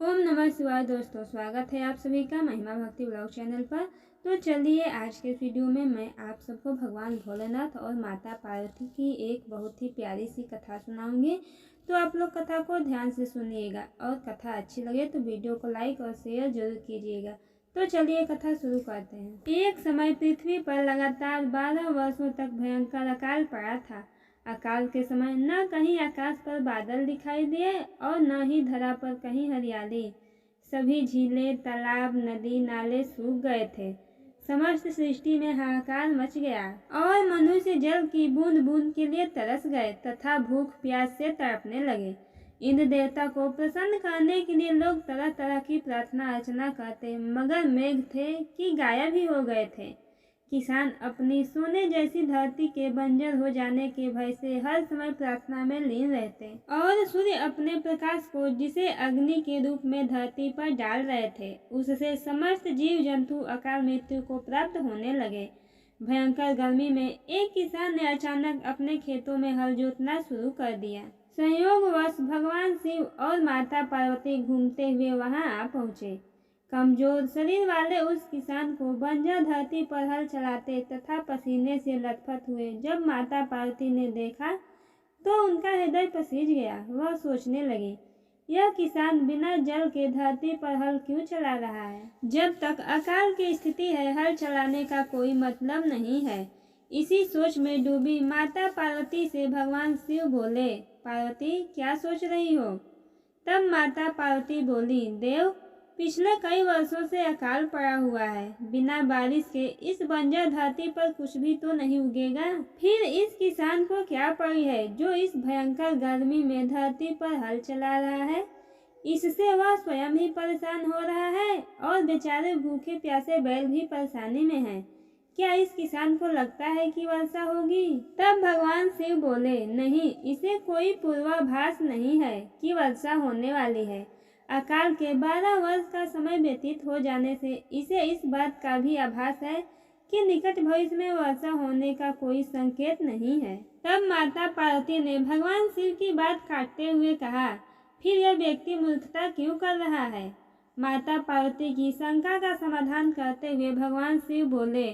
ओम नमः शिवाय। दोस्तों, स्वागत है आप सभी का महिमा भक्ति ब्लॉग चैनल पर। तो चलिए आज के वीडियो में मैं आप सबको भगवान भोलेनाथ और माता पार्वती की एक बहुत ही प्यारी सी कथा सुनाऊंगी। तो आप लोग कथा को ध्यान से सुनिएगा और कथा अच्छी लगे तो वीडियो को लाइक और शेयर जरूर कीजिएगा। तो चलिए कथा शुरू करते हैं। एक समय पृथ्वी पर लगातार 12 वर्षों तक भयंकर अकाल पड़ा था। अकाल के समय न कहीं आकाश पर बादल दिखाई दिए और न ही धरा पर कहीं हरियाली। सभी झीलें, तालाब, नदी, नाले सूख गए थे। समस्त सृष्टि में हाहाकार मच गया और मनुष्य जल की बूंद बूंद के लिए तरस गए तथा भूख प्यास से तड़पने लगे। इंद्र देवता को प्रसन्न करने के लिए लोग तरह तरह की प्रार्थना अर्चना करते, मगर मेघ थे कि गायब ही हो गए थे। किसान अपनी सोने जैसी धरती के बंजर हो जाने के भय से हर समय प्रार्थना में लीन रहते और सूर्य अपने प्रकाश को जिसे अग्नि के रूप में धरती पर डाल रहे थे, उससे समस्त जीव जंतु अकाल मृत्यु को प्राप्त होने लगे। भयंकर गर्मी में एक किसान ने अचानक अपने खेतों में हल जोतना शुरू कर दिया। संयोगवश भगवान शिव और माता पार्वती घूमते हुए वहां आ पहुंचे। कमजोर शरीर वाले उस किसान को बंजर धरती पर हल चलाते तथा पसीने से लथपथ हुए जब माता पार्वती ने देखा तो उनका हृदय पसीज गया। वह सोचने लगी, यह किसान बिना जल के धरती पर हल क्यों चला रहा है? जब तक अकाल की स्थिति है, हल चलाने का कोई मतलब नहीं है। इसी सोच में डूबी माता पार्वती से भगवान शिव बोले, पार्वती क्या सोच रही हो? तब माता पार्वती बोली, देव, पिछले कई वर्षों से अकाल पड़ा हुआ है। बिना बारिश के इस बंजर धरती पर कुछ भी तो नहीं उगेगा। फिर इस किसान को क्या पड़ी है जो इस भयंकर गर्मी में धरती पर हल चला रहा है? इससे वह स्वयं ही परेशान हो रहा है और बेचारे भूखे प्यासे बैल भी परेशानी में हैं। क्या इस किसान को लगता है कि वर्षा होगी? तब भगवान शिव बोले, नहीं, इसे कोई पूर्वाभास नहीं है कि वर्षा होने वाली है। अकाल के 12 वर्ष का समय व्यतीत हो जाने से इसे इस बात का भी आभास है कि निकट भविष्य में वर्षा होने का कोई संकेत नहीं है। तब माता पार्वती ने भगवान शिव की बात काटते हुए कहा, फिर यह व्यक्ति मूर्खता क्यों कर रहा है? माता पार्वती की शंका का समाधान करते हुए भगवान शिव बोले,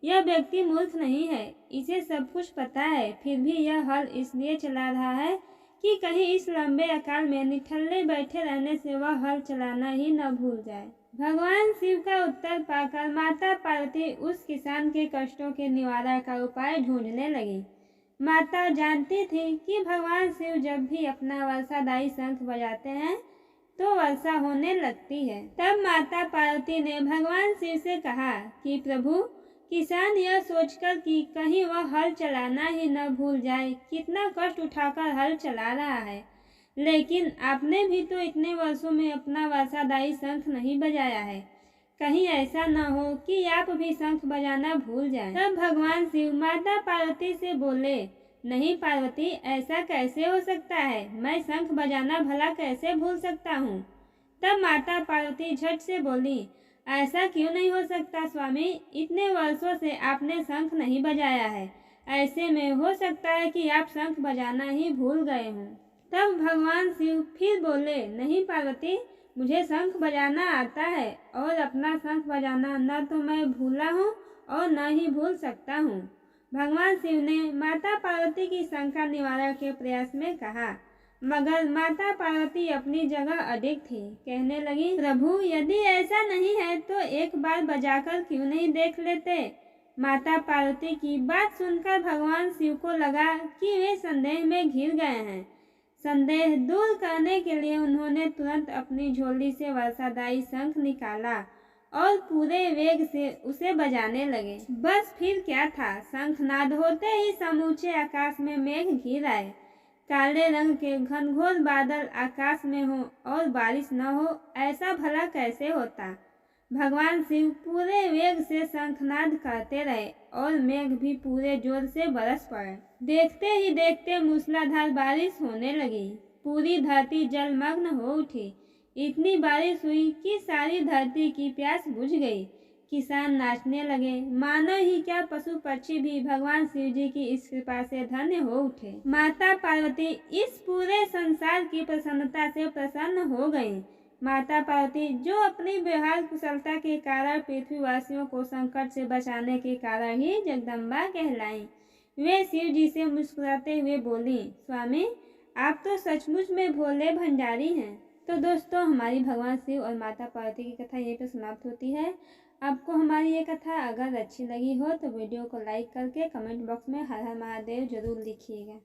यह व्यक्ति मूर्ख नहीं है, इसे सब कुछ पता है, फिर भी यह हल इसलिए चला रहा है कि कहीं इस लंबे अकाल में निठल्ले बैठे रहने से वह हल चलाना ही न भूल जाए। भगवान शिव का उत्तर पाकर माता पार्वती उस किसान के कष्टों के निवारण का उपाय ढूंढने लगी। माता जानती थी कि भगवान शिव जब भी अपना वर्षादायी शंख बजाते हैं तो वर्षा होने लगती है। तब माता पार्वती ने भगवान शिव से कहा कि प्रभु, किसान यह सोचकर कि कहीं वह हल चलाना ही न भूल जाए, कितना कष्ट उठाकर हल चला रहा है, लेकिन आपने भी तो इतने वर्षों में अपना वर्षादायी शंख नहीं बजाया है। कहीं ऐसा न हो कि आप भी शंख बजाना भूल जाएं। तब भगवान शिव माता पार्वती से बोले, नहीं पार्वती, ऐसा कैसे हो सकता है? मैं शंख बजाना भला कैसे भूल सकता हूँ? तब माता पार्वती झट से बोली, ऐसा क्यों नहीं हो सकता स्वामी, इतने वर्षों से आपने शंख नहीं बजाया है, ऐसे में हो सकता है कि आप शंख बजाना ही भूल गए हों। तब भगवान शिव फिर बोले, नहीं पार्वती, मुझे शंख बजाना आता है और अपना शंख बजाना न तो मैं भूला हूँ और न ही भूल सकता हूँ। भगवान शिव ने माता पार्वती की शंका निवारण के प्रयास में कहा, मगर माता पार्वती अपनी जगह अडिग थी। कहने लगी, प्रभु, यदि ऐसा नहीं है तो एक बार बजाकर क्यों नहीं देख लेते? माता पार्वती की बात सुनकर भगवान शिव को लगा कि वे संदेह में घिर गए हैं। संदेह दूर करने के लिए उन्होंने तुरंत अपनी झोली से वर्षादायी शंख निकाला और पूरे वेग से उसे बजाने लगे। बस फिर क्या था, शंखनाद होते ही समूचे आकाश में मेघ घिर आए। काले रंग के घनघोर बादल आकाश में हो और बारिश न हो, ऐसा भला कैसे होता? भगवान शिव पूरे वेग से शंखनाद करते रहे और मेघ भी पूरे जोर से बरस पड़े। देखते ही देखते मूसलाधार बारिश होने लगी। पूरी धरती जलमग्न हो उठी। इतनी बारिश हुई कि सारी धरती की प्यास बुझ गई। किसान नाचने लगे, मानो ही क्या पशु पक्षी भी भगवान शिव जी की इस कृपा से धन्य हो उठे। माता पार्वती इस पूरे संसार की प्रसन्नता से प्रसन्न हो गईं। माता पार्वती, जो अपनी व्यवहार कुशलता के कारण पृथ्वीवासियों को संकट से बचाने के कारण ही जगदम्बा कहलाईं। वे शिव जी से मुस्कुराते हुए बोली, स्वामी आप तो सचमुच में भोले भंडारी हैं। तो दोस्तों, हमारी भगवान शिव और माता पार्वती की कथा यहीं पर समाप्त होती है। आपको हमारी ये कथा अगर अच्छी लगी हो तो वीडियो को लाइक करके कमेंट बॉक्स में हर हर महादेव जरूर लिखिएगा।